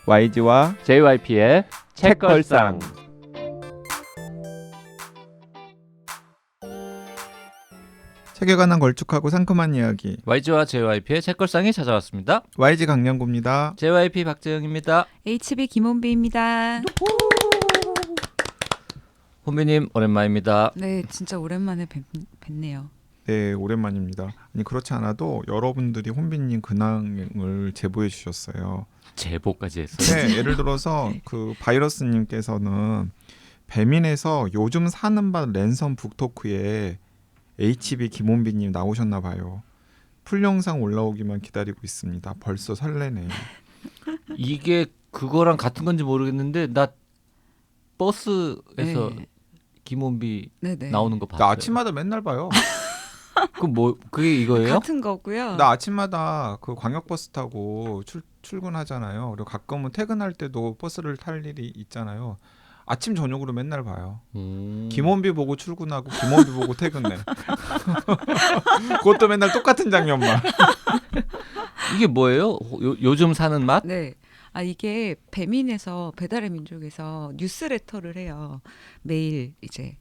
YG와 JYP의 책걸상. 책에 관한 걸쭉하고 상큼한 이야기 YG와 JYP의 책걸상이 찾아왔습니다. YG 강량구입니다. JYP 박재영입니다. HB 김원비입니다. 혼비님 오랜만입니다. 네, 진짜 오랜만에 뵙네요. 네, 오랜만입니다. 아니 그렇지 않아도 여러분들이 혼비님 근황을 제보해 주셨어요. 제보까지 했어요. 네, 예를 들어서 그 바이러스님께서는 배민에서 요즘 사는 밭 랜선 북토크에 HB 김원비님 나오셨나 봐요. 풀 영상 올라오기만 기다리고 있습니다. 벌써 설레네요. 이게 그거랑 같은 건지 모르겠는데 나 버스에서 네. 김원비 네네. 나오는 거 봤어요. 나 아침마다 맨날 봐요. 그게 이거예요? 같은 거고요. 나 아침마다 그 광역버스 타고 출근하잖아요. 그리고 가끔은 퇴근할 때도 버스를 탈 일이 있잖아요. 아침 저녁으로 맨날 봐요. 김원비 보고 출근하고 김원비 보고 퇴근해. 그것도 맨날 똑같은 장면만. 이게 뭐예요? 요즘 사는 맛? 네. 아 이게 배민에서 배달의 민족에서 뉴스레터를 해요. 매일 이제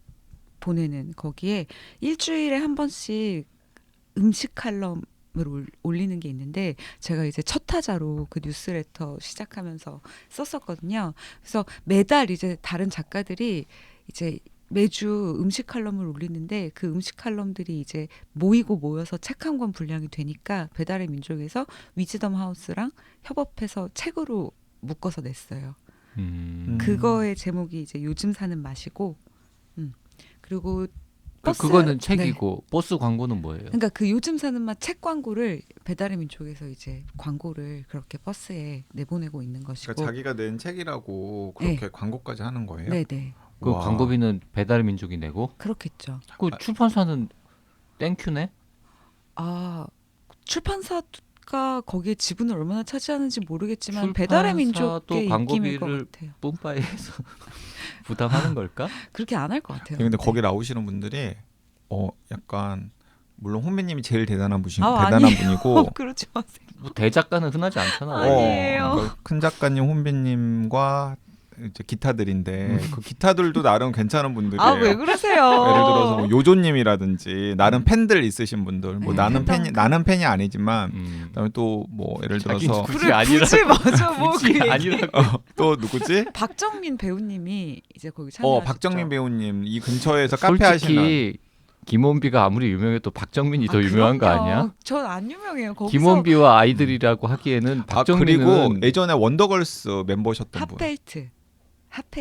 보내는 거기에 일주일에 한 번씩 음식 칼럼을 올리는 게 있는데 제가 이제 첫 타자로 그 뉴스레터 시작하면서 썼었거든요. 그래서 매달 이제 다른 작가들이 이제 매주 음식 칼럼을 올리는데 그 음식 칼럼들이 이제 모여서 책 한 권 분량이 되니까 배달의 민족에서 위즈덤 하우스랑 협업해서 책으로 묶어서 냈어요. 그거의 제목이 이제 요즘 사는 맛이고, 그리고 그거는 책이고 버스 광고는 뭐예요? 그러니까 그 요즘 사는 맛 책 광고를 배달의 민족에서 이제 광고를 그렇게 버스에 내보내고 있는 것이고. 그러니까 자기가 낸 책이라고 그렇게 네. 광고까지 하는 거예요? 네네. 그 와. 광고비는 배달의 민족이 내고? 그렇겠죠. 그 출판사는 땡큐네? 아 출판사가 거기에 지분을 얼마나 차지하는지 모르겠지만 배달의 출판사도 민족의 입김일 것 광고비를 같아요. 뿜빠이해서 부담하는 걸까? 그렇게 안 할 것 같아요. 근데 거기 나오시는 분들이 약간 물론 혼비님이 제일 대단한 아니에요. 분이고 그러지 마세요. 뭐 대작가는 흔하지 않잖아. 아니에요. 그러니까 큰 작가님 혼비님과 이제 기타들인데 그 기타들도 나름 괜찮은 분들이에요. 아 왜 그러세요? 예를 들어서 뭐 요조님이라든지 나름 팬들 있으신 분들, 뭐 네, 나는 팬이 아니지만 그다음에 또 뭐 예를 자기 들어서 굳이 아니라 굳이 맞아 뭐 굳이 그 아니라고. 또 누구지? 박정민 배우님이 이제 거기 참여하셨죠. 박정민 배우님 이 근처에서 카페 하시는. 솔직히 김원비가 아무리 유명해도 박정민이 더 유명한 거 아니야? 전 안 유명해요. 거기서 김원비와 아이들이라고 하기에는 박정민은 그리고 예전에 원더걸스 멤버셨던 분. 핫펠트.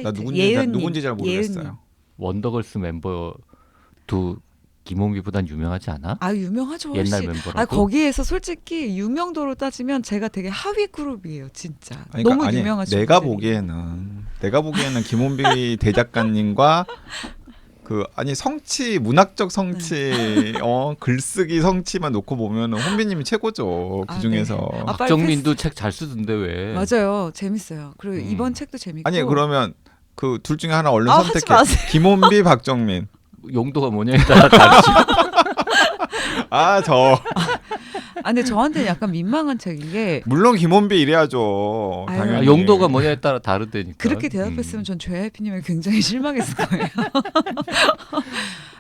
나 누군지 잘 모르겠어요. 예은님. 원더걸스 멤버도 김원비보단 유명하지 않아? 아 유명하죠. 옛날 훨씬. 멤버라고? 아 거기에서 솔직히 유명도로 따지면 제가 되게 하위 그룹이에요, 진짜. 아니, 너무 아니, 유명하죠. 내가 보기에는 김원비 대작가님과 성치 문학적 성치 글쓰기 성치만 놓고 보면 혼비님이 최고죠. 그 중에서. 네. 아, 빨리 박정민도 책 잘 쓰던데 왜? 맞아요, 재밌어요. 그리고 이번 책도 재밌고. 아니 그러면 그 둘 중에 하나 얼른 하지 선택해. 마세요. 김원비, 박정민. 용도가 뭐냐에 따라 다르지. 근데 저한테는 약간 민망한 책인 게 물론 김원비 이래야죠. 아유. 당연히. 용도가 뭐냐에 따라 다르다니까. 그렇게 대답했으면 전 JYP님을 굉장히 실망했을 거예요.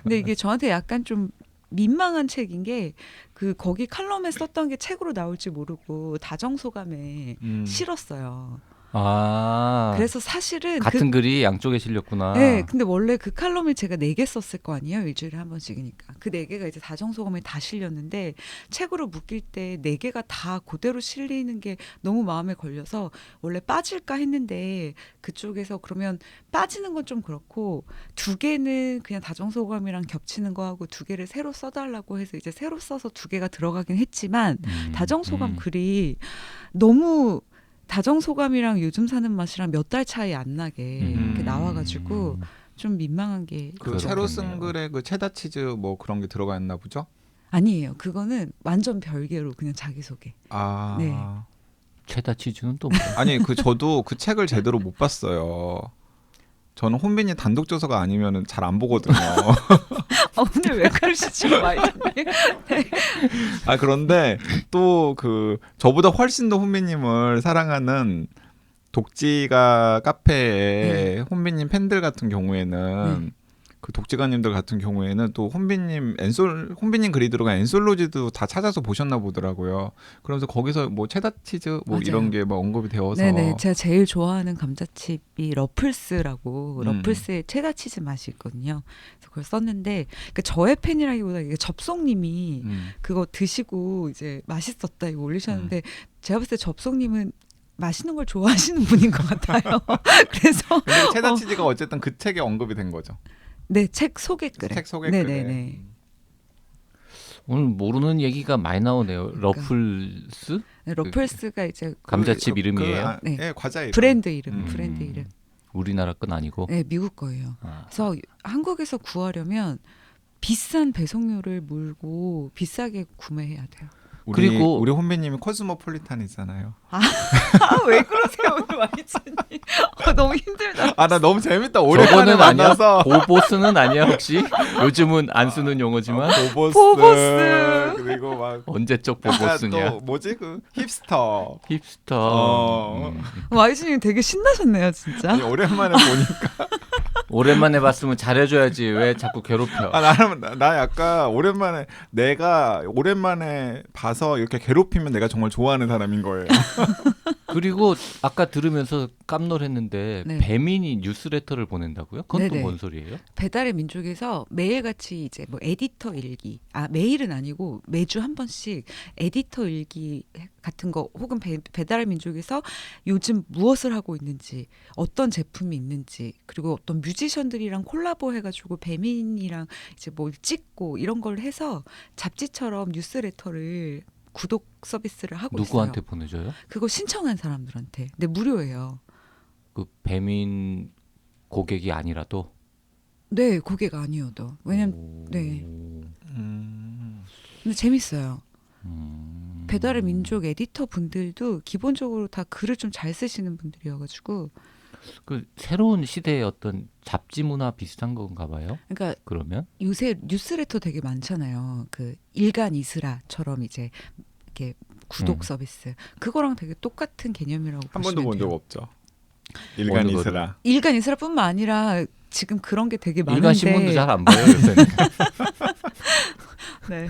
근데 이게 저한테 약간 좀 민망한 책인 게 거기 칼럼에 썼던 게 책으로 나올지 모르고 다정소감에 실었어요. 아, 그래서 사실은 같은 글이 양쪽에 실렸구나. 네, 근데 원래 그 칼럼을 제가 4개 썼을 거 아니에요. 일주일에 한 번씩이니까. 그 4개가 이제 다정소감에 다 실렸는데 책으로 묶일 때 4개가 다 그대로 실리는 게 너무 마음에 걸려서 원래 빠질까 했는데 그쪽에서 그러면 빠지는 건 좀 그렇고 2개는 그냥 다정소감이랑 겹치는 거 하고 2개를 새로 써달라고 해서 이제 새로 써서 2개가 들어가긴 했지만 다정소감 글이 너무 다정소감이랑 요즘 사는 맛이랑 몇 달 차이 안 나게 이렇게 나와가지고 좀 민망한 게 그 새로 쓴 글에 그 체다 치즈 뭐 그런 게 들어가 있나 보죠? 아니에요. 그거는 완전 별개로 그냥 자기소개. 아, 네. 체다 치즈는 또 뭐야? 아니 저도 그 책을 제대로 못 봤어요. 저는 혼빈이 단독 저서가 아니면은 잘 안 보거든요. 오늘 왜 그러시죠, 마이드님? 그런데 또 저보다 훨씬 더 혼빈님을 사랑하는 독지가 카페에 네. 혼비님 팬들 같은 경우에는 네. 그 독지가님들 같은 경우에는 또 혼비님 글이 들어간 엔솔로지도 다 찾아서 보셨나 보더라고요. 그러면서 거기서 뭐 체다 치즈 뭐 맞아요. 이런 게 막 언급이 되어서 네네, 제가 제일 좋아하는 감자칩이 러플스라고 음. 러플스의 체다 치즈 맛이 있거든요. 그래서 그걸 썼는데 그 저의 팬이라기보다 이게 접속님이 그거 드시고 이제 맛있었다 이거 올리셨는데 제가 봤을 때 접속님은 맛있는 걸 좋아하시는 분인 것 같아요. 그래서 근데 체다 치즈가 어쨌든 그 책에 언급이 된 거죠. 네, 책 소개글에. 책 소개글에. 네네네. 오늘 모르는 얘기가 많이 나오네요. 그러니까. 러플스 네, 러플스가 이제 감자칩 이름이에요. 네. 예, 과자 이름. 브랜드 이름, 음. 브랜드 이름. 우리나라 건 아니고. 네, 미국 거예요. 아, 그래서 한국에서 구하려면 비싼 배송료를 물고 비싸게 구매해야 돼요. 그리고- 우리 혼비님이 코스모폴리탄이잖아요. 아, 왜 그러세요, 오늘 와이즈님? 너무 힘들다. 아, 나 너무 재밌다. 오랜만에 저거는 아니야? 만나서. 보보스는 아니야 혹시? 요즘은 안 쓰는 용어지만 보보스. 그리고 막 언제적 아, 보보스냐? 또 뭐지 그 힙스터. 힙스터. 어. 와이즈님 되게 신나셨네요, 진짜. 아니, 오랜만에 보니까 오랜만에 봤으면 잘해줘야지. 왜 자꾸 괴롭혀? 아, 나 약간 내가 오랜만에 봐서 이렇게 괴롭히면 내가 정말 좋아하는 사람인 거예요. 그리고 아까 들으면서 깜놀했는데 네. 배민이 뉴스레터를 보낸다고요? 그건 또 네네. 뭔 소리예요? 배달의 민족에서 매일같이 이제 뭐 에디터 일기, 매일은 아니고 매주 한 번씩 에디터 일기 같은 거 혹은 배달의 민족에서 요즘 무엇을 하고 있는지, 어떤 제품이 있는지, 그리고 어떤 뮤지션들이랑 콜라보 해가지고 배민이랑 이제 뭘 찍고 이런 걸 해서 잡지처럼 뉴스레터를 구독 서비스를 하고 누구한테 있어요. 보내줘요? 그거 신청한 사람들한테. 근데 무료예요. 그 배민 고객이 아니라도. 네, 고객 아니어도. 왜냐면 오. 네. 음. 근데 재밌어요. 음. 배달의 민족 에디터 분들도 기본적으로 다 글을 좀 잘 쓰시는 분들이어가지고, 그 새로운 시대의 어떤 잡지 문화 비슷한 건가 봐요. 그러니까 그러면 요새 뉴스레터 되게 많잖아요. 그 일간 이스라처럼 이제 이렇게 구독 서비스 그거랑 되게 똑같은 개념이라고 한 보시면 번도 본 돼요. 적 없죠. 일간 어느 거를? 이스라. 일간 이스라뿐만 아니라 지금 그런 게 되게 많은데. 일간 신문도 잘 안 봐요 요새는. 네.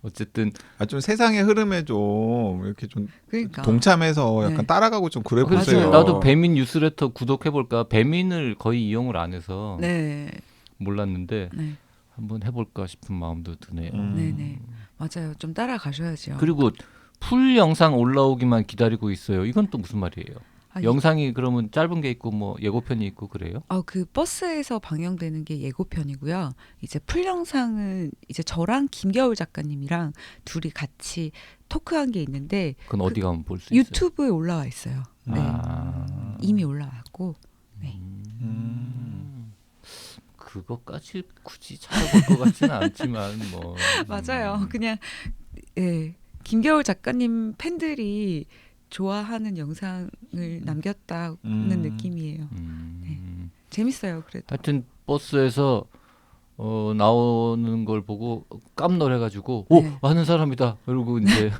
어쨌든 좀 세상의 흐름에 좀 이렇게 좀 그러니까. 동참해서 약간 네. 따라가고 좀 그래 그래서 보세요. 나도 배민 뉴스레터 구독해 볼까. 배민을 거의 이용을 안 해서 네. 몰랐는데 네. 한번 해볼까 싶은 마음도 드네요. 네네. 맞아요. 좀 따라가셔야죠. 그리고 풀 영상 올라오기만 기다리고 있어요. 이건 또 무슨 말이에요? 아, 영상이 그러면 짧은 게 있고 뭐 예고편이 있고 그래요? 그 버스에서 방영되는 게 예고편이고요. 이제 풀 영상은 이제 저랑 김겨울 작가님이랑 둘이 같이 토크한 게 있는데 그건 어디 가면 볼 수 있어요? 유튜브에 올라와 있어요. 네. 아. 이미 올라왔고. 네. 그것까지 굳이 찾아볼 것 같지는 않지만 뭐 맞아요. 그냥 김겨울 작가님 팬들이 좋아하는 영상을 남겼다는 느낌이에요. 재밌어요. 그래도. 하여튼 버스에서 나오는 걸 보고 깜놀해가지고 네. 아는 사람이다. 그러고 이제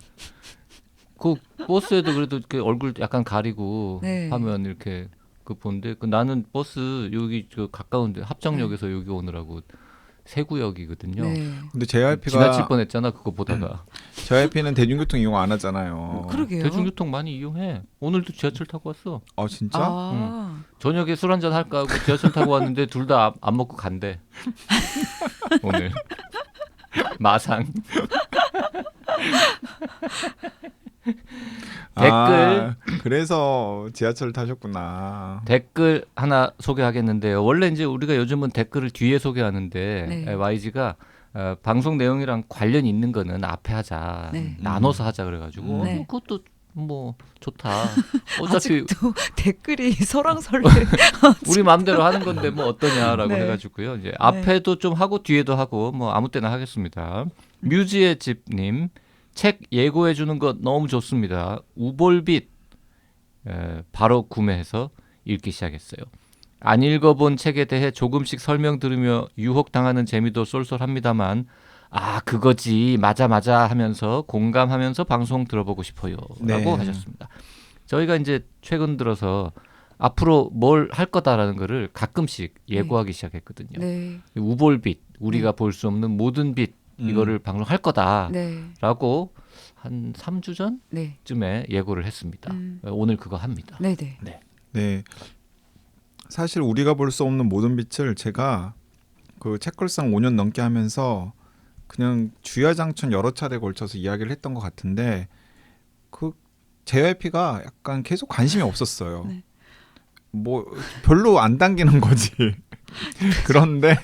그 버스에도 그래도 이렇게 얼굴 약간 가리고 네. 하면 이렇게 그 본데 나는 버스 여기 저 가까운데 합정역에서 여기 오느라고 세구역이거든요. 네. 근데 지나칠 JYP가 뻔했잖아 그거 보다가. JYP는 대중교통 이용 안 하잖아요. 그러게요. 대중교통 많이 이용해. 오늘도 지하철 타고 왔어. 아 진짜? 저녁에 술 한잔 할까 하고 지하철 타고 왔는데 둘 다 안 먹고 간대. 오늘 마상. 댓글. 그래서 지하철 타셨구나. 댓글 하나 소개하겠는데요. 원래 이제 우리가 요즘은 댓글을 뒤에 소개하는데 네. YG가 방송 내용이랑 관련 있는 거는 앞에 하자. 네. 나눠서 하자 그래가지고 네. 그것도 뭐 좋다. 어차피 아직도 댓글이 설왕설래. 우리 마음대로 하는 건데 뭐 어떠냐라고 네. 해가지고요. 이제 앞에도 좀 하고 뒤에도 하고 뭐 아무 때나 하겠습니다. 뮤지의 집님 책 예고해 주는 거 너무 좋습니다. 우볼빛 바로 구매해서 읽기 시작했어요. 안 읽어본 책에 대해 조금씩 설명 들으며 유혹당하는 재미도 쏠쏠합니다만 그거지 맞아 하면서 공감하면서 방송 들어보고 싶어요 네. 라고 하셨습니다. 저희가 이제 최근 들어서 앞으로 뭘 할 거다라는 거를 가끔씩 예고하기 시작했거든요. 네. 우볼빛, 우리가 볼 수 없는 모든 빛 이거를 방송할 거다라고 네. 한 3주 전쯤에 네. 예고를 했습니다. 오늘 그거 합니다. 네, 네. 네. 사실 우리가 볼 수 없는 모든 빛을 제가 그 책걸상 5년 넘게 하면서 그냥 주야장천 여러 차례 걸쳐서 이야기를 했던 것 같은데 그 JYP가 약간 계속 관심이 없었어요. 네. 뭐 별로 안 당기는 거지. 그런데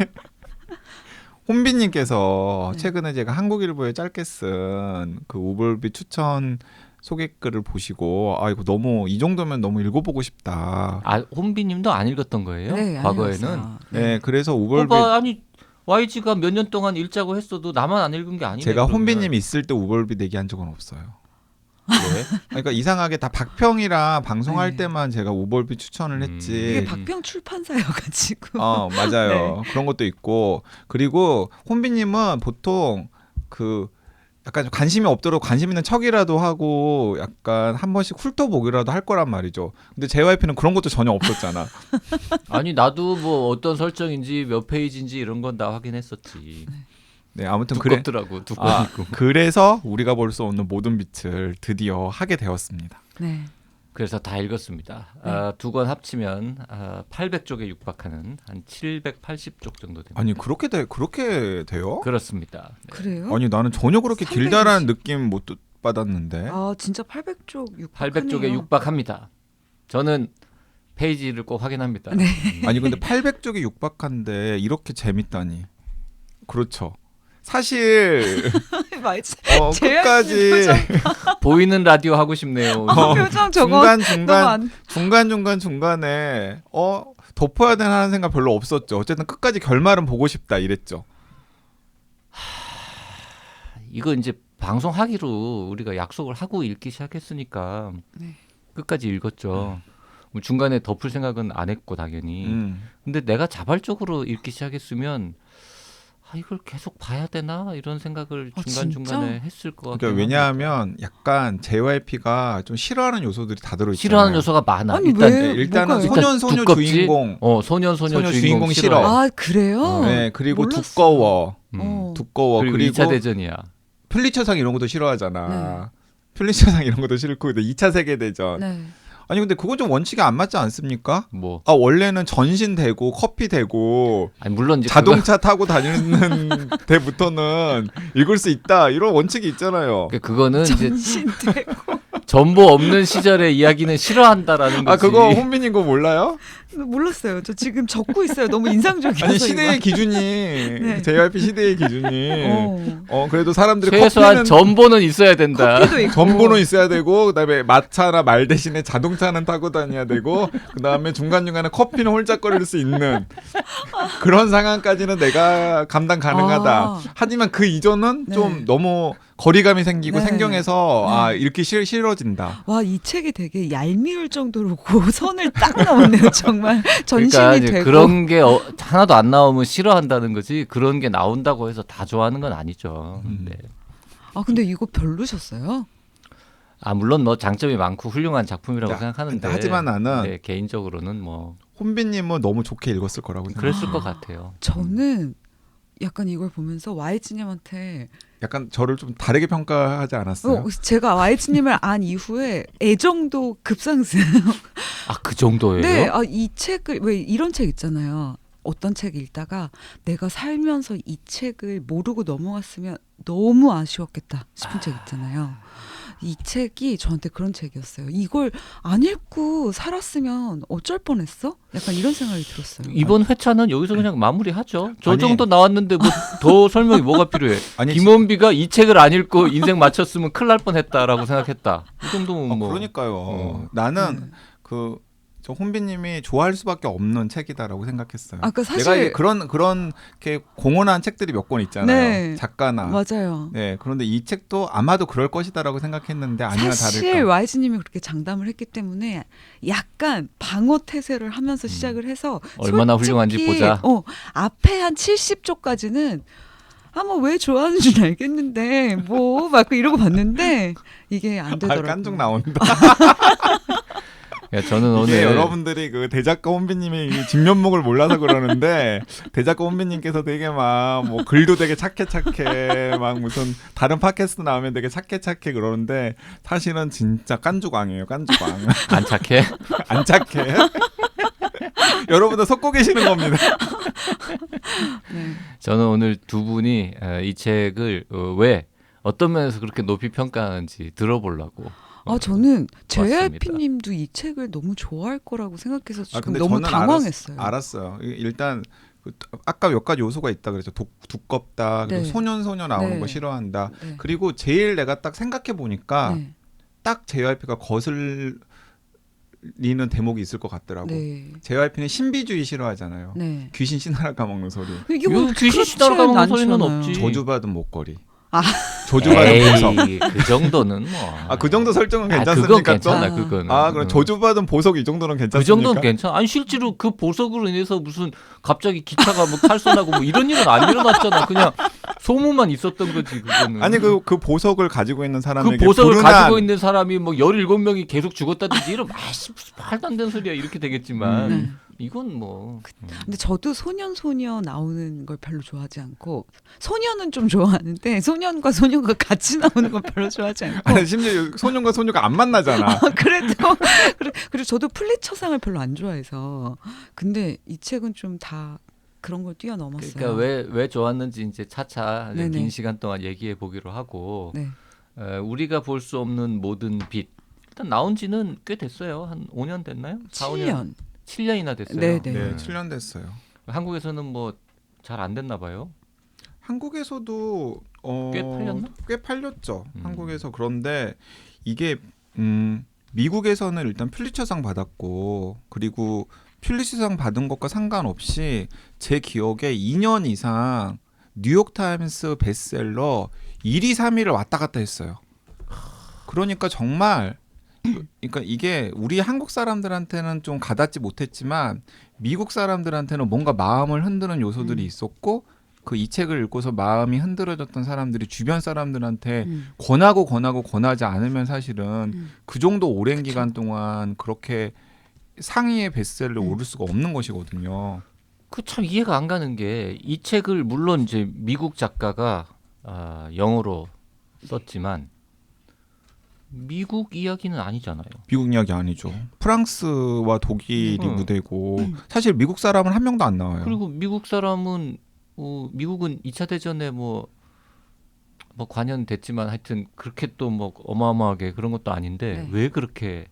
혼비님께서 네. 최근에 제가 한국일보에 짧게 쓴 그 우볼빛 추천 소개글을 보시고 아 이거 너무 이 정도면 너무 읽어보고 싶다. 아, 혼비님도 안 읽었던 거예요? 네, 과거에는? 아니었어요. 네, 그래서 우볼빛 아니 YG가 몇 년 동안 읽자고 했어도 나만 안 읽은 게 아니네. 제가 그러면. 혼비님 있을 때 우볼빛 얘기한 적은 없어요. 왜? 그러니까 이상하게 다 박평이랑 방송할 네. 때만 제가 우볼빛 추천을 했지. 이게 박병 출판사여가지고. 맞아요. 그런 것도 있고 그리고 혼비님은 보통 그 약간 좀 관심이 없도록 관심 있는 척이라도 하고 약간 한 번씩 훑어보기라도 할 거란 말이죠. 근데 JYP는 그런 것도 전혀 없었잖아. 아니 나도 뭐 어떤 설정인지 몇 페이지인지 이런 건 다 확인했었지. 네, 아무튼 두껍더라고 두꺼니고. 그래서 우리가 볼 수 없는 모든 빛을 드디어 하게 되었습니다. 네. 그래서 다 읽었습니다. 네. 두 권 합치면 800쪽에 육박하는 한 780쪽 정도 됩니다. 아니 그렇게 돼요? 그렇습니다. 네. 그래요? 아니 나는 전혀 그렇게 320. 길다라는 느낌 못 받았는데. 아 진짜 800쪽 800쪽에 육박합니다. 저는 페이지를 꼭 확인합니다. 네. 아니 근데 800쪽에 육박한데 이렇게 재밌다니. 그렇죠. 사실 맞지. 끝까지 보이는 라디오 하고 싶네요. 표정 저거 중간에 덮어야 되나 하는 생각 별로 없었죠. 어쨌든 끝까지 결말은 보고 싶다 이랬죠. 이거 이제 방송하기로 우리가 약속을 하고 읽기 시작했으니까 네. 끝까지 읽었죠. 뭐 중간에 덮을 생각은 안 했고 당연히. 음. 근데 내가 자발적으로 읽기 시작했으면 이걸 계속 봐야 되나 이런 생각을 중간중간에 했을 것 같아요. 그러니까 왜냐하면 약간 JYP가 좀 싫어하는 요소들이 다 들어있잖아요. 싫어하는 요소가 많아. 아니, 일단 왜? 일단은 뭐가요? 소년 두껍지? 주인공. 소년 소녀 주인공 싫어. 싫어. 아 그래요? 네, 그리고 몰랐어. 두꺼워. 어. 두꺼워. 그리고 그리고 2차 대전이야. 플리처상 이런 것도 싫어하잖아. 네. 플리처상 이런 것도 싫고 근데 2차 세계대전. 네. 아니 근데 그건 좀 원칙에 안 맞지 않습니까? 뭐 원래는 전신 되고 커피 되고 아니 물론 이제 자동차 타고 다니는 데부터는 읽을 수 있다 이런 원칙이 있잖아요. 그거는 이제 전신되고 전보 없는 시절의 이야기는 싫어한다라는 거지. 그거 혼민인 거 몰라요? 몰랐어요. 저 지금 적고 있어요. 너무 인상적이어서. 아니 시대의 기준이 JYP 시대의 기준이 그래도 사람들이 최소한 커피는 전보는 있어야 된다. 커피도 있고. 전보는 있어야 되고 그다음에 마차나 말 대신에 자동차는 타고 다녀야 되고 그다음에 중간중간에 커피는 홀짝거릴 수 있는 그런 상황까지는 내가 감당 가능하다. 하지만 그 이전은 네. 좀 너무 거리감이 생기고 네. 생경해서 네. 읽기 싫어진다. 와, 이 책이 되게 얄미울 정도로 고선을 딱 넘었네요. 정말 전신이 그러니까 이제 되고. 그런 게 하나도 안 나오면 싫어한다는 거지. 그런 게 나온다고 해서 다 좋아하는 건 아니죠. 네. 아 근데 이거 별로셨어요? 물론 뭐 장점이 많고 훌륭한 작품이라고 생각하는데. 근데 하지만 나는 네, 개인적으로는 뭐 혼비님은 너무 좋게 읽었을 거라고 생각해요. 그랬을 것 같아요. 저는 약간 이걸 보면서 YG님한테 약간 저를 좀 다르게 평가하지 않았어요? 제가 YG님을 안 이후에 애정도 급상승. 그 정도예요? 네, 이 책을 왜 이런 책 있잖아요. 어떤 책 읽다가 내가 살면서 이 책을 모르고 넘어갔으면 너무 아쉬웠겠다 싶은 책 있잖아요. 이 책이 저한테 그런 책이었어요. 이걸 안 읽고 살았으면 어쩔 뻔했어? 약간 이런 생각이 들었어요. 이번 회차는 여기서 그냥 마무리하죠. 저 아니. 정도 나왔는데 뭐 더 설명이 뭐가 필요해? 아니, 김원비가 이 책을 안 읽고 인생 마쳤으면 큰일 날 뻔했다라고 생각했다. 이 정도면 뭐. 그러니까요. 나는 저 혼비님이 좋아할 수밖에 없는 책이다라고 생각했어요. 그러니까 사실 내가 이게 그런 이렇게 공헌한 책들이 몇 권 있잖아요. 네. 작가나. 맞아요. 네, 그런데 이 책도 아마도 그럴 것이다라고 생각했는데 아니나 사실 다를까. YG님이 그렇게 장담을 했기 때문에 약간 방어 태세를 하면서 시작을 해서 얼마나 솔직히, 훌륭한지 보자. 앞에 한 70쪽까지는 뭐 왜 좋아하는지 알겠는데 뭐 막 이러고 봤는데 이게 안 되더라고요. 깐족 나온다. 야, 저는 이게 오늘 여러분들이 그 대작가 혼비님의 이 진면목을 몰라서 그러는데 대작가 혼비님께서 되게 막 뭐 글도 되게 착해 막 무슨 다른 팟캐스트 나오면 되게 착해 그러는데 사실은 진짜 깐족왕이에요. 깐족왕. 안 착해? 안 착해. 여러분들 속고 계시는 겁니다. 네. 저는 오늘 두 분이 이 책을 왜 어떤 면에서 그렇게 높이 평가하는지 들어보려고. 저는 왔습니다. JYP님도 이 책을 너무 좋아할 거라고 생각해서 지금 근데 너무 저는 당황했어요. 알았어요. 일단 아까 몇 가지 요소가 있다 그랬죠. 두껍다. 그리고 네. 소년 나오는 네. 거 싫어한다. 네. 그리고 제일 내가 딱 생각해 보니까 네. 딱 JYP가 거슬리는 대목이 있을 것 같더라고. 네. JYP는 신비주의 싫어하잖아요. 네. 귀신 신하라 까먹는 소리. 이게 뭐 귀신 그렇지 시달아가는 소리는 않잖아요. 없지. 저주받은 목걸이. 아. 저주받은 보석. 그 정도는 뭐. 그 정도 설정은 그건 괜찮습니까? 괜찮아. 또? 그거는. 그럼 저주받은 보석 이 정도는 괜찮습니까? 그 정도는 괜찮아. 아니 실제로 그 보석으로 인해서 무슨 갑자기 기차가 뭐 탈선하고 뭐 이런 일은 안 일어났잖아. 그냥 소문만 있었던 거지 그거는. 아니 그 보석을 가지고 있는 사람에게 그 보석을 불운한- 가지고 있는 사람이 뭐 17명이 계속 죽었다든지 이런 무슨 말도 안 되는 소리야 이렇게 되겠지만 네. 이건 뭐 근데 저도 소녀 나오는 걸 별로 좋아하지 않고 소녀는 좀 좋아하는데 소년과 소녀가 같이 나오는 걸 별로 좋아하지 않고 아니 심지어 소년과 소녀가 안 만나잖아. 그래도 그리고 저도 플리처상을 별로 안 좋아해서 근데 이 책은 좀 다 그런 걸 뛰어넘었어요. 그러니까 왜 좋았는지 이제 차차 네네. 긴 시간 동안 얘기해 보기로 하고 네. 우리가 볼 수 없는 모든 빛 일단 나온 지는 꽤 됐어요. 한 5년 됐나요? 4, 5년. 7년. 7년이나 됐어요. 네네. 네, 7년 됐어요. 한국에서는 뭐 잘 안 됐나 봐요. 한국에서도 꽤 팔렸나? 꽤 팔렸죠. 음. 한국에서. 그런데 이게 미국에서는 일단 퓰리처상 받았고 그리고 퓰리처상 받은 것과 상관없이 제 기억에 2년 이상 뉴욕타임스 베스트셀러 1위, 3위를 왔다 갔다 했어요. 그러니까 정말 그러니까 이게 우리 한국 사람들한테는 좀 가닿지 못했지만 미국 사람들한테는 뭔가 마음을 흔드는 요소들이 있었고 그 이 책을 읽고서 마음이 흔들어졌던 사람들이 주변 사람들한테 권하지 않으면 사실은 그 정도 오랜 기간 동안 그렇게 상위의 베스트셀러에 오를 수가 없는 것이거든요. 그 참 이해가 안 가는 게 이 책을 물론 이제 미국 작가가 영어로 썼지만 미국 이야기는 아니잖아요. 미국 이야기 아니죠. 프랑스와 독일이 음. 무대고 사실 미국 사람은 한 명도 안 나와요. 그리고 미국 사람은 미국은 2차 대전에 뭐 관여됐지만 하여튼 그렇게 또 뭐 어마어마하게 그런 것도 아닌데 네. 왜 그렇게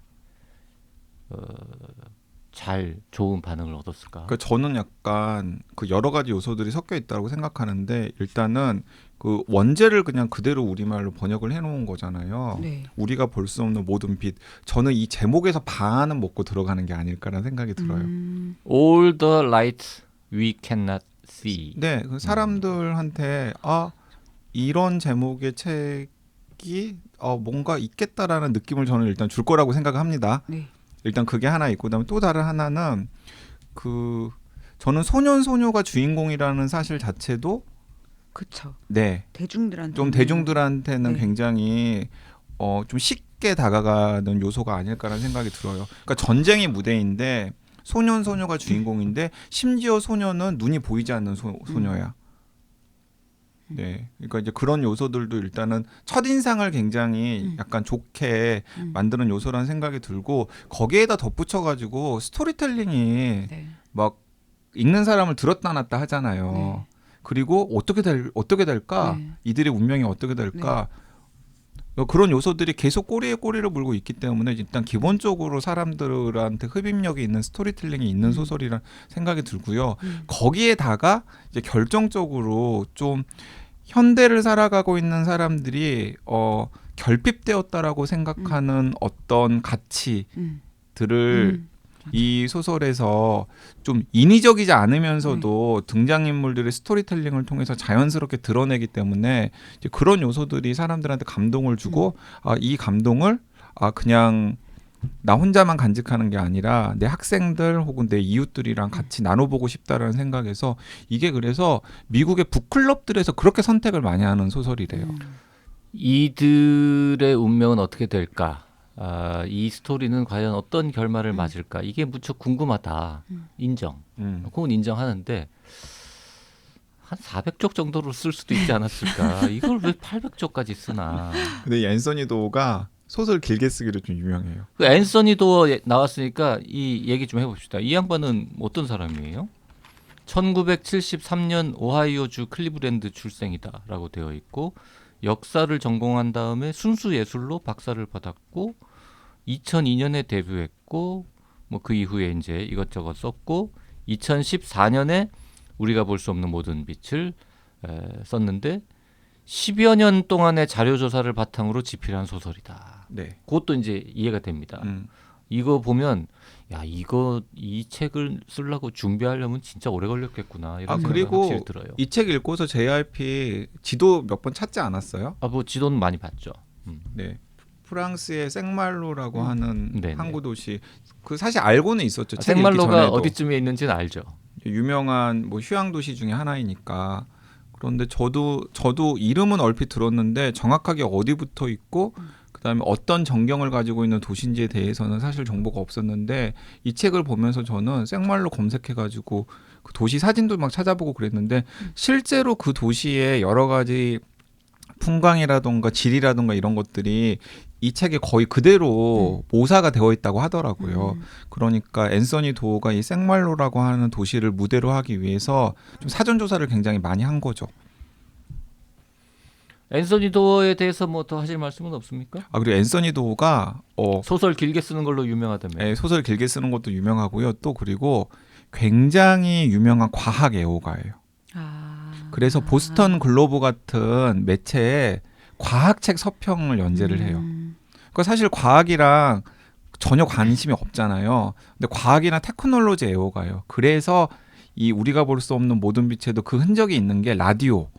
잘 좋은 반응을 얻었을까? 그러니까 저는 약간 그 여러 가지 요소들이 섞여 있다고 생각하는데 일단은 그 원제를 그냥 그대로 우리말로 번역을 해놓은 거잖아요. 네. 우리가 볼 수 없는 모든 빛. 저는 이 제목에서 반은 먹고 들어가는 게 아닐까라는 생각이 들어요. All the lights we cannot see. 네, 그 사람들한테 이런 제목의 책이 뭔가 있겠다라는 느낌을 저는 일단 줄 거라고 생각합니다. 네. 일단 그게 하나 있고 그다음에 또 다른 하나는 저는 소녀가 주인공이라는 사실 자체도 그렇죠. 네, 대중들한테 좀 대중들한테는 네. 굉장히 좀 쉽게 다가가는 요소가 아닐까라는 생각이 들어요. 그러니까 전쟁의 무대인데 소녀가 주인공인데 심지어 소녀는 눈이 보이지 않는 소녀야. 네, 그러니까 이제 그런 요소들도 일단은 첫 인상을 굉장히 약간 좋게 만드는 요소라는 생각이 들고 거기에다 덧붙여가지고 스토리텔링이 네. 막 읽는 사람을 들었다 놨다 하잖아요. 네. 그리고 어떻게 될까? 네. 이들의 운명이 어떻게 될까? 그런 요소들이 계속 꼬리에 꼬리를 물고 있기 때문에 일단 기본적으로 사람들한테 흡입력이 있는 스토리텔링이 있는 소설이라는 생각이 들고요. 거기에다가 이제 결정적으로 좀 현대를 살아가고 있는 사람들이 결핍되었다라고 생각하는 어떤 가치들을 이 소설에서 좀 인위적이지 않으면서도 등장인물들의 스토리텔링을 통해서 자연스럽게 드러내기 때문에 이제 그런 요소들이 사람들한테 감동을 주고 이 감동을 그냥 나 혼자만 간직하는 게 아니라 내 학생들 혹은 내 이웃들이랑 같이 나눠보고 싶다라는 생각에서 이게 그래서 미국의 북클럽들에서 그렇게 선택을 많이 하는 소설이래요. 이들의 운명은 어떻게 될까? 이 스토리는 과연 어떤 결말을 맞을까? 이게 무척 궁금하다. 인정. 그건 인정하는데 한 400쪽 정도로 쓸 수도 있지 않았을까? 이걸 왜 800쪽까지 쓰나? 근데 이 앤서니 도어가 소설 길게 쓰기로 좀 유명해요. 그 앤서니 도어 나왔으니까 이 얘기 좀 해봅시다. 이 양반은 어떤 사람이에요? 1973년 오하이오주 클리브랜드 출생이다라고 되어 있고 역사를 전공한 다음에 순수 예술로 박사를 받았고 2002년에 데뷔했고 뭐 그 이후에 이제 이것저것 썼고 2014년에 우리가 볼 수 없는 모든 빛을 썼는데 10여 년 동안의 자료 조사를 바탕으로 집필한 소설이다. 네. 그것도 이제 이해가 됩니다. 이거 보면 야 이 책을 쓰려고 준비하려면 진짜 오래 걸렸겠구나 이런 생각이 그리고 확실히 들어요. 이 책 읽고서 JRP 지도 몇 번 찾지 않았어요? 뭐 지도는 많이 봤죠. 네. 프랑스의 생말로라고 하는 네네. 항구 도시. 그 사실 알고는 있었죠. 책 읽기 생말로가 전에도. 어디쯤에 있는지는 알죠. 유명한 뭐 휴양 도시 중에 하나이니까. 그런데 저도 이름은 얼핏 들었는데 정확하게 어디 붙어 있고 그다음에 어떤 전경을 가지고 있는 도시인지에 대해서는 사실 정보가 없었는데 이 책을 보면서 저는 생말로 검색해가지고 그 도시 사진도 막 찾아보고 그랬는데 실제로 그 도시의 여러 가지 풍광이라던가 질이라던가 이런 것들이 이 책에 거의 그대로 모사가 되어 있다고 하더라고요. 그러니까 앤서니 도어가 이 생말로라고 하는 도시를 무대로 하기 위해서 좀 사전 조사를 굉장히 많이 한 거죠. 앤서니 도어에 대해서 뭐 더 하실 말씀은 없습니까? 그리고 앤서니 도어가 소설 길게 쓰는 걸로 유명하다며. 소설 길게 쓰는 것도 유명하고요. 또 그리고 굉장히 유명한 과학 애호가예요. 그래서 보스턴 글로브 같은 매체에 과학책 서평을 연재를 해요. 그러니까 사실 과학이랑 전혀 관심이 없잖아요. 근데 과학이나 테크놀로지 애호가예요. 그래서 이 우리가 볼 수 없는 모든 빛에도 그 흔적이 있는 게 라디오.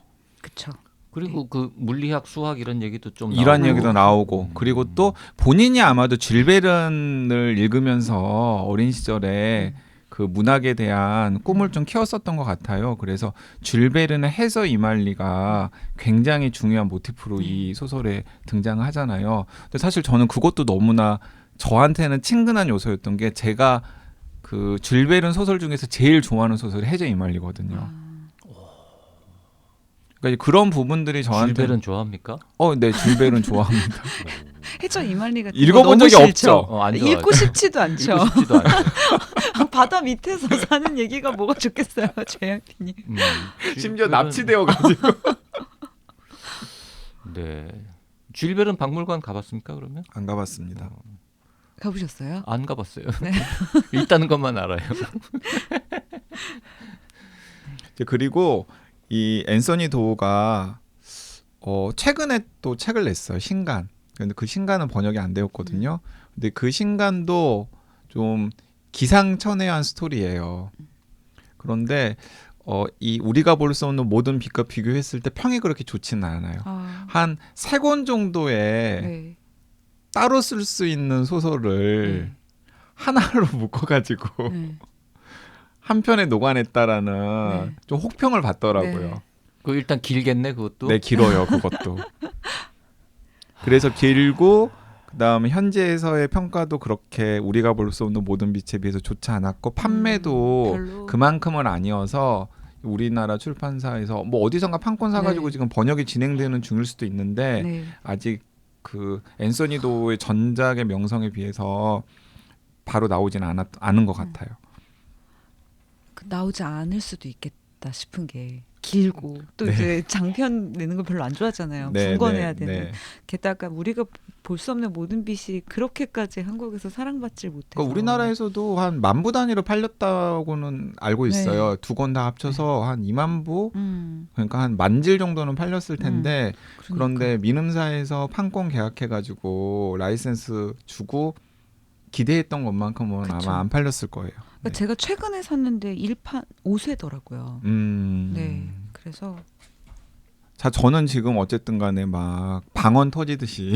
그렇죠. 그리고 그 물리학, 수학 이런 얘기도 좀 이런 나오고. 얘기도 나오고 그리고 또 본인이 아마도 줄 베른을 읽으면서 어린 시절에 그 문학에 대한 꿈을 좀 키웠었던 것 같아요. 그래서 줄 베른의 해서 이말리가 굉장히 중요한 모티프로 이 소설에 등장하잖아요. 근데 사실 저는 그것도 너무나 저한테는 친근한 요소였던 게 제가 그 줄 베른 소설 중에서 제일 좋아하는 소설이 해저 이말리거든요. 그러니까 그런 부분들이 저한테 줄벨은 좋아합니까? 네, 줄 베른 좋아합니다. 해저 이말리 같은 읽어본 거 적이 너무 싫죠? 없죠. 안 좋아하죠. 읽고 싶지도 않죠. 읽고 싶지도 않아요. 바다 밑에서 사는 얘기가 뭐가 좋겠어요, 최양피님. 심지어 줄벨은- 납치되어 가지고. 네. 줄벨은 박물관 가봤습니까? 그러면 안 가봤습니다. 가보셨어요? 안 가봤어요. 네. 있다는 것만 알아요. 그리고 이 앤서니 도어가 최근에 또 책을 냈어요. 신간. 근데 그 신간은 번역이 안 되었거든요. 근데 그 신간도 좀 기상천외한 스토리예요. 그런데 이 우리가 볼 수 없는 모든 빛과 비교했을 때 평이 그렇게 좋지는 않아요. 한 3권 정도의 네. 따로 쓸 수 있는 소설을 하나로 묶어가지고 네. 한 편에 녹아냈다라는 네. 좀 혹평을 받더라고요. 네. 그 일단 길겠네 그것도. 네, 길어요 그것도. 그래서 길고 그다음에 현재에서의 평가도 그렇게 우리가 볼 수 없는 모든 빛에 비해서 좋지 않았고 판매도 별로. 그만큼은 아니어서 우리나라 출판사에서 뭐 어디선가 판권 사가지고 네. 지금 번역이 진행되는 중일 수도 있는데 네. 아직 그 앤서니 도어의 전작의 명성에 비해서 바로 나오지는 않은 것 같아요. 나오지 않을 수도 있겠다 싶은 게 길고 또 네. 이제 장편 내는 걸 별로 안 좋아하잖아요. 네, 분권해야 네, 되는. 네. 게다가 우리가 볼 수 없는 모든 빛이 그렇게까지 한국에서 사랑받질 못해서. 그러니까 우리나라에서도 한 10,000부 단위로 팔렸다고는 알고 있어요. 네. 두 권 다 합쳐서 한 20,000 부? 그러니까 한 10,000질 정도는 팔렸을 텐데 그러니까. 그런데 민음사에서 판권 계약해가지고 라이센스 주고 기대했던 것만큼은 그쵸. 아마 안 팔렸을 거예요. 그러니까 제가 최근에 샀는데 1판 5쇄더라고요. 네, 그래서 자, 저는 지금 어쨌든 간에 막 방언 터지듯이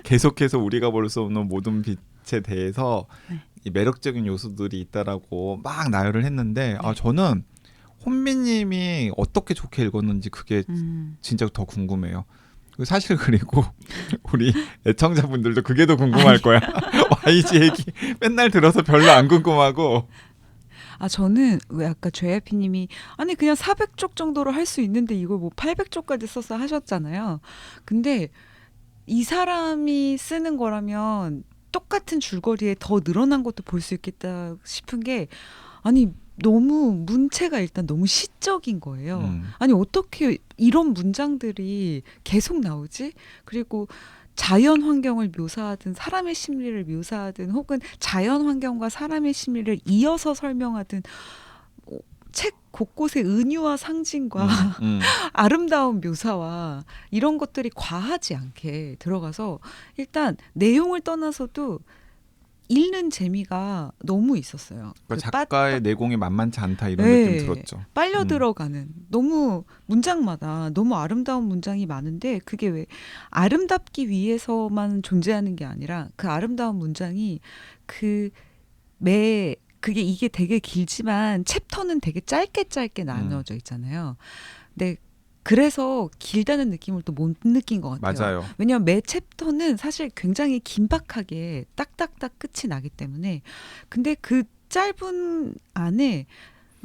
계속해서 우리가 볼 수 없는 모든 빛에 대해서 네. 이 매력적인 요소들이 있다라고 막 나열을 했는데 저는 혼미님이 어떻게 좋게 읽었는지 그게 진짜 더 궁금해요. 사실 그리고 우리 애청자분들도 그게 더 궁금할 거야. YG 얘기 맨날 들어서 별로 안 궁금하고. 저는 왜 아까 JYP님이 아니 그냥 400쪽 정도로 할 수 있는데 이걸 뭐 800쪽까지 써서 하셨잖아요. 근데 이 사람이 쓰는 거라면 똑같은 줄거리에 더 늘어난 것도 볼 수 있겠다 싶은 게 아니 너무 문체가 일단 너무 시적인 거예요. 아니 어떻게 이런 문장들이 계속 나오지? 그리고 자연 환경을 묘사하든 사람의 심리를 묘사하든 혹은 자연 환경과 사람의 심리를 이어서 설명하든 책 곳곳에 은유와 상징과 아름다운 묘사와 이런 것들이 과하지 않게 들어가서 일단 내용을 떠나서도 읽는 재미가 너무 있었어요. 그러니까 작가의 내공이 만만치 않다 이런 네. 느낌 들었죠. 빨려 들어가는 너무 문장마다 너무 아름다운 문장이 많은데 그게 왜 아름답기 위해서만 존재하는 게 아니라 그 아름다운 문장이 그게 이게 되게 길지만 챕터는 되게 짧게 나눠져 있잖아요. 근데 그래서 길다는 느낌을 또 못 느낀 것 같아요. 맞아요. 왜냐하면 매 챕터는 사실 굉장히 긴박하게 딱딱딱 끝이 나기 때문에 근데 그 짧은 안에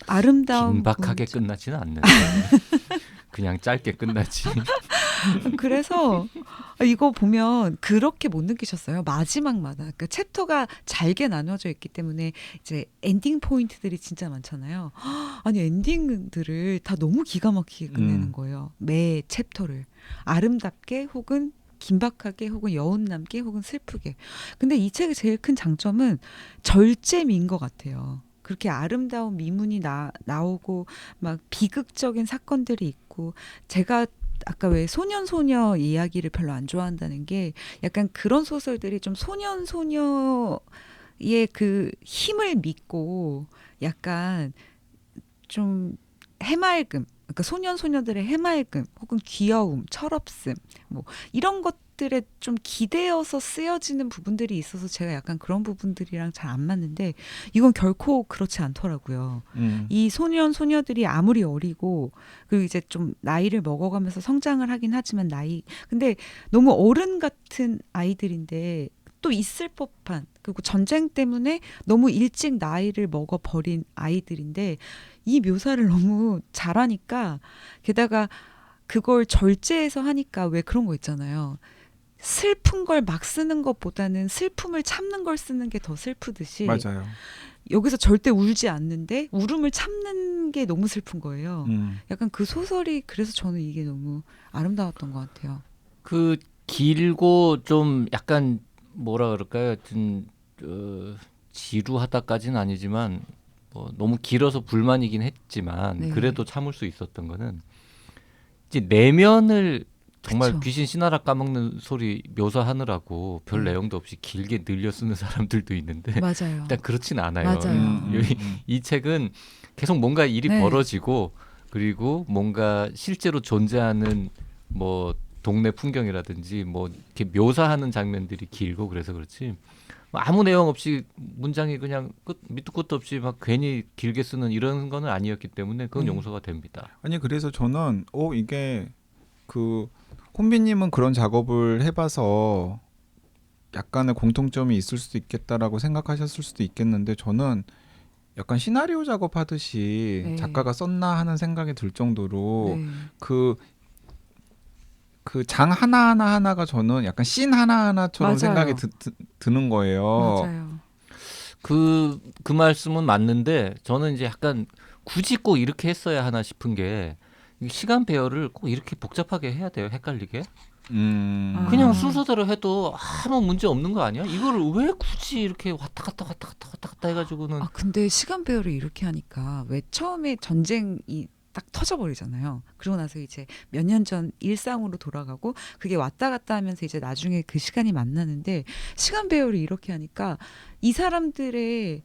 아름다운 긴박하게 끝나지는 않는데 그냥 짧게 끝나지. 그래서 이거 보면 그렇게 못 느끼셨어요? 마지막마다 그러니까 챕터가 잘게 나눠져 있기 때문에 이제 엔딩 포인트들이 진짜 많잖아요. 아니 엔딩들을 다 너무 기가 막히게 끝내는 거예요. 매 챕터를 아름답게 혹은 긴박하게 혹은 여운 남게 혹은 슬프게. 근데 이 책의 제일 큰 장점은 절제미인 것 같아요. 그렇게 아름다운 미문이 나오고 막 비극적인 사건들이 있고 제가 아까 왜 소년 이야기를 별로 안 좋아한다는 게 약간 그런 소설들이 좀 소녀의 그 힘을 믿고 약간 좀 해맑음 그러니까 소녀들의 해맑음 혹은 귀여움, 철없음 뭐 이런 것들에 좀 기대어서 쓰여지는 부분들이 있어서 제가 약간 그런 부분들이랑 잘 안 맞는데 이건 결코 그렇지 않더라고요. 이 소녀들이 아무리 어리고 그리고 이제 좀 나이를 먹어가면서 성장을 하긴 하지만 근데 너무 어른 같은 아이들인데 또 있을 법한 그리고 전쟁 때문에 너무 일찍 나이를 먹어버린 아이들인데 이 묘사를 너무 잘하니까 게다가 그걸 절제해서 하니까 왜 그런 거 있잖아요. 슬픈 걸 막 쓰는 것보다는 슬픔을 참는 걸 쓰는 게 더 슬프듯이 맞아요. 여기서 절대 울지 않는데 울음을 참는 게 너무 슬픈 거예요. 약간 그 소설이 그래서 저는 이게 너무 아름다웠던 것 같아요. 그 길고 좀 약간 뭐라 그럴까요? 하여튼 지루하다까지는 아니지만 뭐 너무 길어서 불만이긴 했지만 네. 그래도 참을 수 있었던 거는 이제 내면을 정말 그쵸. 귀신 씨나라 까먹는 소리 묘사하느라고 별 네. 내용도 없이 길게 늘려 쓰는 사람들도 있는데 맞아요. 일단 그렇진 않아요. 맞아요. 이 책은 계속 뭔가 일이 네. 벌어지고 그리고 뭔가 실제로 존재하는 뭐 동네 풍경이라든지 뭐 이렇게 묘사하는 장면들이 길고 그래서 그렇지 아무 내용 없이 문장이 그냥 밑도 끝도 없이 막 괜히 길게 쓰는 이런 거는 아니었기 때문에 그건 용서가 됩니다. 아니 그래서 저는 이게 그 혼비님은 그런 작업을 해봐서 약간의 공통점이 있을 수도 있겠다라고 생각하셨을 수도 있겠는데 저는 약간 시나리오 작업하듯이 네. 작가가 썼나 하는 생각이 들 정도로 네. 그 장 하나가 저는 약간 씬 하나처럼 맞아요. 생각이 드는 거예요. 맞아요. 그 말씀은 맞는데 저는 이제 약간 굳이 꼭 이렇게 했어야 하나 싶은 게 시간 배열을 꼭 이렇게 복잡하게 해야 돼요. 헷갈리게. 그냥 순서대로 해도 아무 문제 없는 거 아니야? 이거를 왜 굳이 이렇게 왔다 갔다 해가지고는 근데 시간 배열을 이렇게 하니까 왜 처음에 전쟁이 딱 터져버리잖아요. 그러고 나서 이제 몇 년 전 일상으로 돌아가고 그게 왔다 갔다 하면서 이제 나중에 그 시간이 만나는데 시간 배열을 이렇게 하니까 이 사람들의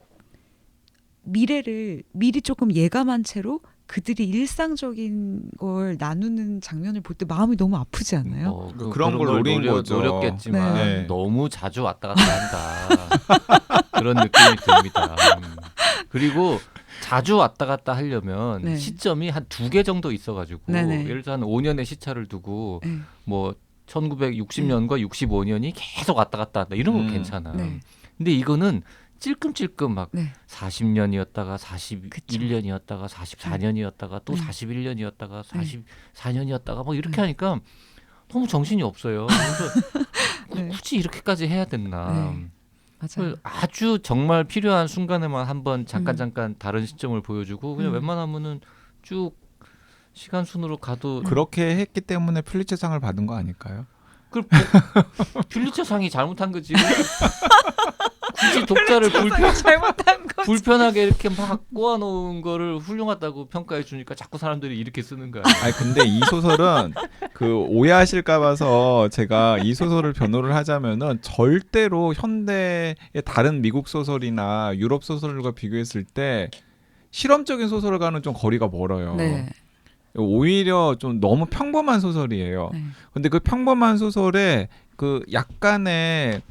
미래를 미리 조금 예감한 채로 그들이 일상적인 걸 나누는 장면을 볼 때 마음이 너무 아프지 않나요? 그런 걸 노린 거죠. 노렸겠지만 네. 너무 자주 왔다 갔다 한다. 그런 느낌이 듭니다. 그리고 자주 왔다 갔다 하려면 네. 시점이 한 2개 정도 있어가지고 네네. 예를 들어 한 5년의 시차를 두고 네. 뭐 1960년과 65년이 계속 왔다 갔다 한다. 이런 건 괜찮아. 네. 근데 이거는 찔끔찔끔 막 네. 40년이었다가 41년이었다가 44년이었다가 또 네. 41년이었다가 네. 44년이었다가 뭐 이렇게 네. 하니까 너무 정신이 없어요. 그래서 네. 굳이 이렇게까지 해야 됐나. 네. 맞아요. 아주 정말 필요한 순간에만 한번 잠깐 다른 시점을 보여주고 그냥 웬만하면은 쭉 시간 순으로 가도 그렇게 했기 때문에 플리츠상을 받은 거 아닐까요? 그 퓰리처상이 잘못한 거지. 굳이 독자를 잘못한 거. 불편하게 이렇게 막 꼬아놓은 거를 훌륭하다고 평가해 주니까 자꾸 사람들이 이렇게 쓰는 거야. 아니 근데 이 소설은 그 오해하실까 봐서 제가 이 소설을 변호를 하자면은 절대로 현대의 다른 미국 소설이나 유럽 소설과 비교했을 때 실험적인 소설과는 좀 거리가 멀어요. 네. 오히려 좀 너무 평범한 소설이에요. 네. 근데 그 평범한 소설에 그 약간의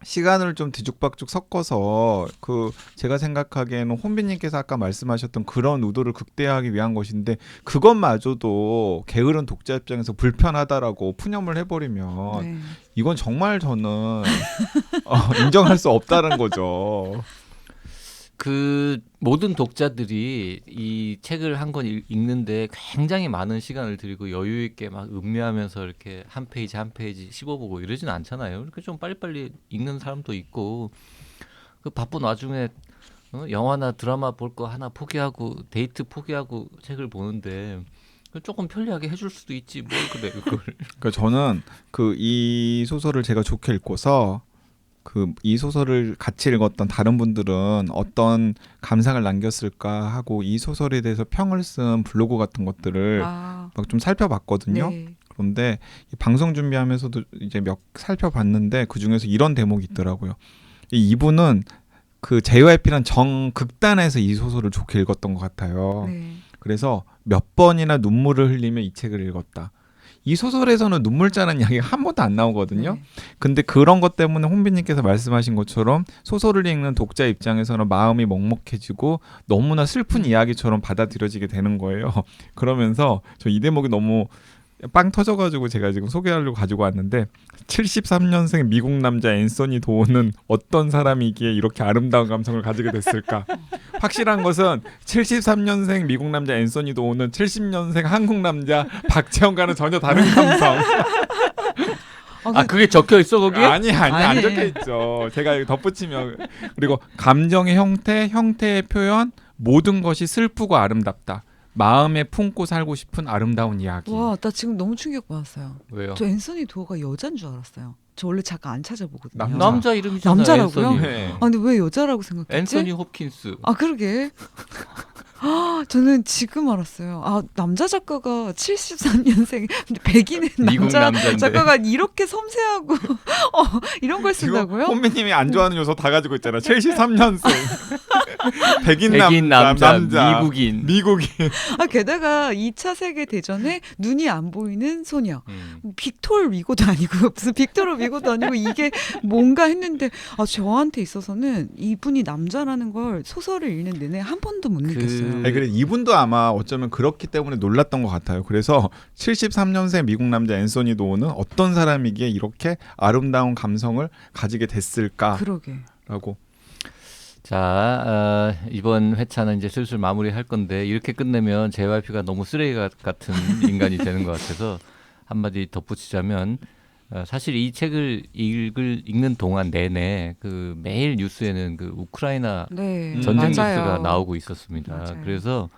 시간을 좀 뒤죽박죽 섞어서 그 제가 생각하기에는 혼비님께서 아까 말씀하셨던 그런 의도를 극대화하기 위한 것인데 그것마저도 게으른 독자 입장에서 불편하다라고 푸념을 해버리면 네. 이건 정말 저는 인정할 수 없다는 거죠. 그 모든 독자들이 이 책을 한 권 읽는데 굉장히 많은 시간을 들이고 여유 있게 막 음미하면서 이렇게 한 페이지 한 페이지 씹어보고 이러진 않잖아요. 이렇게 좀 빨리빨리 읽는 사람도 있고 그 바쁜 와중에 영화나 드라마 볼 거 하나 포기하고 데이트 포기하고 책을 보는데 조금 편리하게 해줄 수도 있지 뭘 그래 그걸. 그러니까 저는 그 이 소설을 제가 좋게 읽고서 그 이 소설을 같이 읽었던 다른 분들은 어떤 감상을 남겼을까 하고 이 소설에 대해서 평을 쓴 블로그 같은 것들을 아, 막 좀 살펴봤거든요. 네. 그런데 이 방송 준비하면서도 이제 몇 살펴봤는데 그 중에서 이런 대목이 있더라고요. 이분은 그 JYP란 정극단에서 이 소설을 좋게 읽었던 것 같아요. 네. 그래서 몇 번이나 눈물을 흘리며 이 책을 읽었다. 이 소설에서는 눈물 짜는 이야기가 한 번도 안 나오거든요. 네. 근데 그런 것 때문에 혼비님께서 말씀하신 것처럼 소설을 읽는 독자 입장에서는 마음이 먹먹해지고 너무나 슬픈 이야기처럼 받아들여지게 되는 거예요. 그러면서 저 이 대목이 너무 빵 터져가지고 제가 지금 소개하려고 가지고 왔는데 73년생 미국 남자 앤서니 도어는 어떤 사람이기에 이렇게 아름다운 감성을 가지게 됐을까? 확실한 것은 73년생 미국 남자 앤서니 도어는 70년생 한국 남자 박재현과는 전혀 다른 감성. 아 그게 적혀 있어 거기에? 아니 안 아니. 적혀 있죠. 제가 이거 덧붙이면 그리고 감정의 형태, 형태의 표현 모든 것이 슬프고 아름답다. 마음에 품고 살고 싶은 아름다운 이야기. 와, 나 지금 너무 충격받았어요. 왜요? 저 앤서니 도어가 여잔 줄 알았어요. 저 원래 잠깐 안 찾아보거든요. 남자 이름이잖아요. 남자라고요? 앤서니. 네. 아, 근데 왜 여자라고 생각했지? 앤서니 홉킨스. 아, 그러게. 아, 저는 지금 알았어요. 아, 남자 작가가 73년생, 근데 백인은 미국 남자 남자인데. 작가가 이렇게 섬세하고 이런 걸 쓴다고요? 혼미님이 안 좋아하는 요소 다 가지고 있잖아. 73년생 백인, 백인 남자, 남자 미국인. 아, 게다가 2차 세계 대전에 눈이 안 보이는 소녀. 음. 빅토르 위고도 아니고 무슨 빅토르 위고도 아니고 이게 뭔가 했는데 아, 저한테 있어서는 이분이 남자라는 걸 소설을 읽는 내내 한 번도 못 느꼈어요. 아니 그래 이분도 아마 어쩌면 그렇기 때문에 놀랐던 것 같아요. 그래서 73년생 미국 남자 앤서니 도어는 어떤 사람이기에 이렇게 아름다운 감성을 가지게 됐을까라고. 그러게. 자 이번 회차는 이제 슬슬 마무리할 건데 이렇게 끝내면 JYP가 너무 쓰레기 같은 인간이 되는 것 같아서 한마디 덧붙이자면 사실 이 책을 읽는 동안 내내 그 매일 뉴스에는 그 우크라이나 네. 전쟁 맞아요. 뉴스가 나오고 있었습니다. 맞아요. 그래서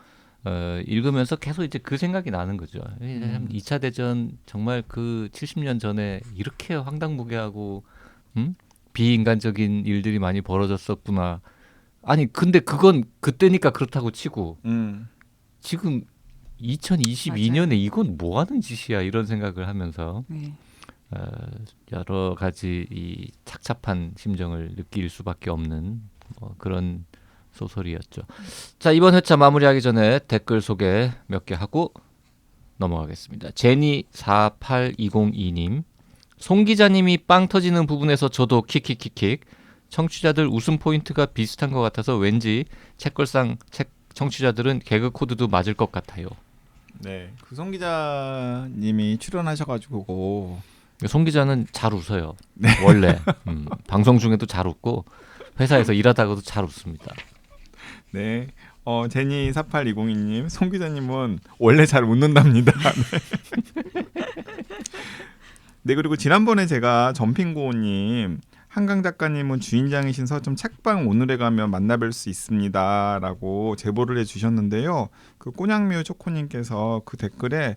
읽으면서 계속 이제 그 생각이 나는 거죠. 2차 대전 정말 그 70년 전에 이렇게 황당무계하고 비인간적인 일들이 많이 벌어졌었구나. 아니 근데 그건 그때니까 그렇다고 치고 지금 2022년에 이건 뭐 하는 짓이야 이런 생각을 하면서 네. 여러 가지 이 착잡한 심정을 느낄 수밖에 없는 그런 소설이었죠. 자, 이번 회차 마무리하기 전에 댓글 소개 몇 개 하고 넘어가겠습니다. 제니 48202님, 송 기자님이 빵 터지는 부분에서 저도 킥킥킥킥. 청취자들 웃음 포인트가 비슷한 것 같아서 왠지 책걸상 청취자들은 개그 코드도 맞을 것 같아요. 네, 그 송 기자님이 출연하셔가지고 송 기자는 잘 웃어요. 원래 방송 중에도 잘 웃고 회사에서 일하다가도 잘 웃습니다. 네, 제니 48202님, 송 기자님은 원래 잘 웃는답니다. 네. 네, 그리고 지난번에 제가 점핑고님, 한강 작가님은 주인장이신 서점 책방 오늘에 가면 만나뵐 수 있습니다라고 제보를 해주셨는데요. 그 꼬냥미우 초코님께서 그 댓글에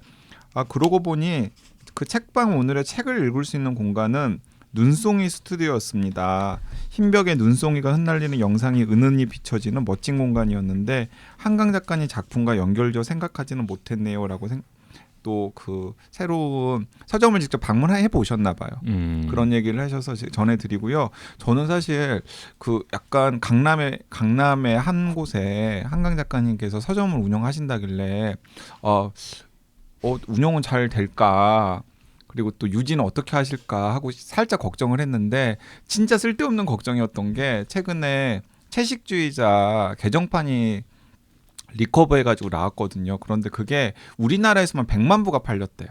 그러고 보니 그 책방 오늘의 책을 읽을 수 있는 공간은 눈송이 스튜디오였습니다. 흰벽에 눈송이가 흩날리는 영상이 은은히 비춰지는 멋진 공간이었는데 한강 작가님 작품과 연결되어 생각하지는 못했네요라고 또 그 새로운 서점을 직접 방문해 보셨나 봐요. 그런 얘기를 하셔서 전해드리고요. 저는 사실 그 약간 강남의 한 곳에 한강 작가님께서 서점을 운영하신다길래 운영은 잘 될까, 그리고 또 유지는 어떻게 하실까 하고 살짝 걱정을 했는데 진짜 쓸데없는 걱정이었던 게 최근에 채식주의자 개정판이 리커버해가지고 나왔거든요. 그런데 그게 우리나라에서만 100만 부가 팔렸대요.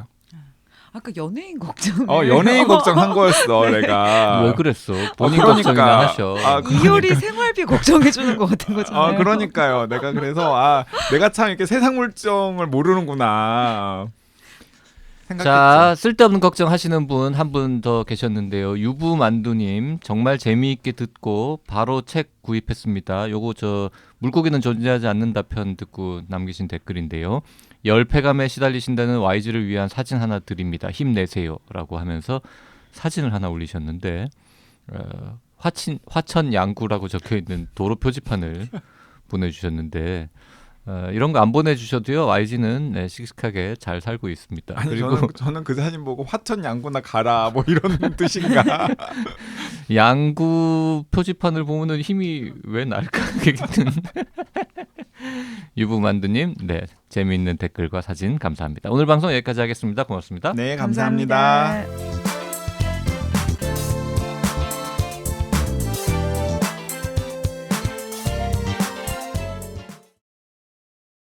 아까 연예인 걱정. 연예인 걱정한 거였어. 네. 내가. 왜 그랬어? 본인 그러니까. 걱정이나 하셔. 이효리 생활비 걱정해 주는 것 같은 거잖아요. 그러니까요. 내가 그래서 내가 참 이렇게 세상 물정을 모르는구나 생각했죠. 자, 쓸데없는 걱정 하시는 분 한 분 더 계셨는데요. 유부만두님, 정말 재미있게 듣고 바로 책 구입했습니다. 요거 저 물고기는 존재하지 않는다 편 듣고 남기신 댓글인데요. 열패감에 시달리신다는 YG를 위한 사진 하나 드립니다. 힘내세요 라고 하면서 사진을 하나 올리셨는데 화천 양구라고 적혀있는 도로 표지판을 보내주셨는데 이런 거 안 보내주셔도요, YG는 씩씩하게 잘 살고 있습니다. 아니, 그리고 저는 그 사진 보고 화천 양구나 가라 뭐 이런 뜻인가. 양구 표지판을 보면은 힘이 왜 날까? 유부만두님, 네, 재미있는 댓글과 사진 감사합니다. 오늘 방송 여기까지 하겠습니다. 고맙습니다. 네, 감사합니다. 감사합니다.